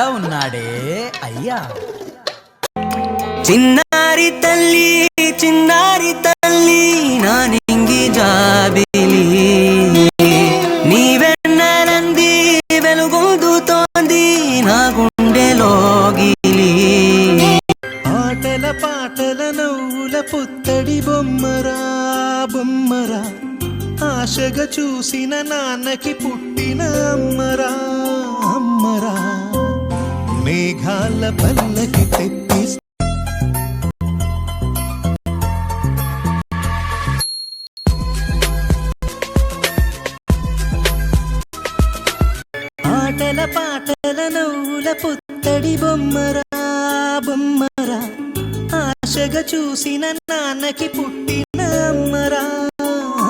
అయ్యా ఉన్నాడే అయ్యా. చిన్నారి తల్లి నా నింగి జాబిలి నీ వెన్నెలంది వెలుగొందుతోంది నా గుండెలోగిలి. ఆటల పాటల నవ్వుల పుత్తడి బొమ్మరా బొమ్మరా, ఆశగా చూసిన నాన్నకి పుట్టిన అమ్మరా అమ్మరా. మేఘాల పల్లకి తెప్పి ఆటల పాటల నవ్వుల పుత్తడి బొమ్మరా బొమ్మరా, ఆశగా చూసిన నాన్నకి పుట్టిన అమ్మరా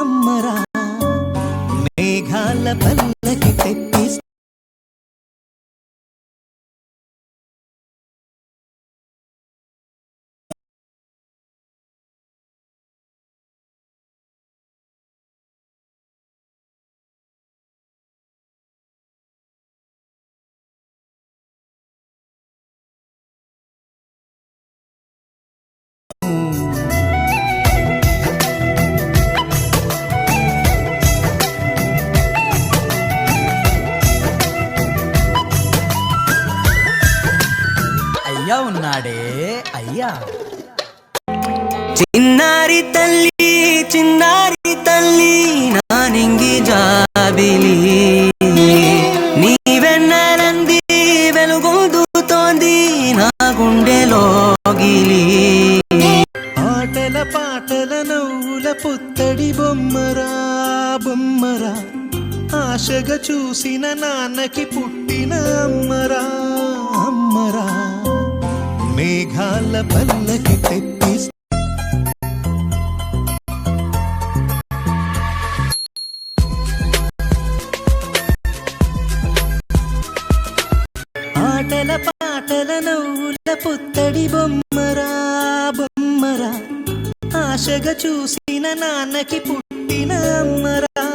అమ్మరా. మేఘాల పల్లకి తెప్పి అయ్యా ఉన్నాడే అయ్యా. చిన్నారి తల్లి నా నింగి జాబిలి నీ వెన్నెలంది వెలుగొందుతోంది నా గుండెలోగిలి. ఆటల పాటల నవ్వుల పుత్తడి బొమ్మరా బొమ్మరా, ఆశగా చూసిన నాన్నకి పుట్టిన అమ్మరా అమ్మరా. మేఘాల పల్లకి తెప్పి ఆటల పాటల నవ్వుల పుత్తడి బొమ్మరా బొమ్మరా, ఆశగా చూసిన నాన్నకి పుట్టిన అమ్మరా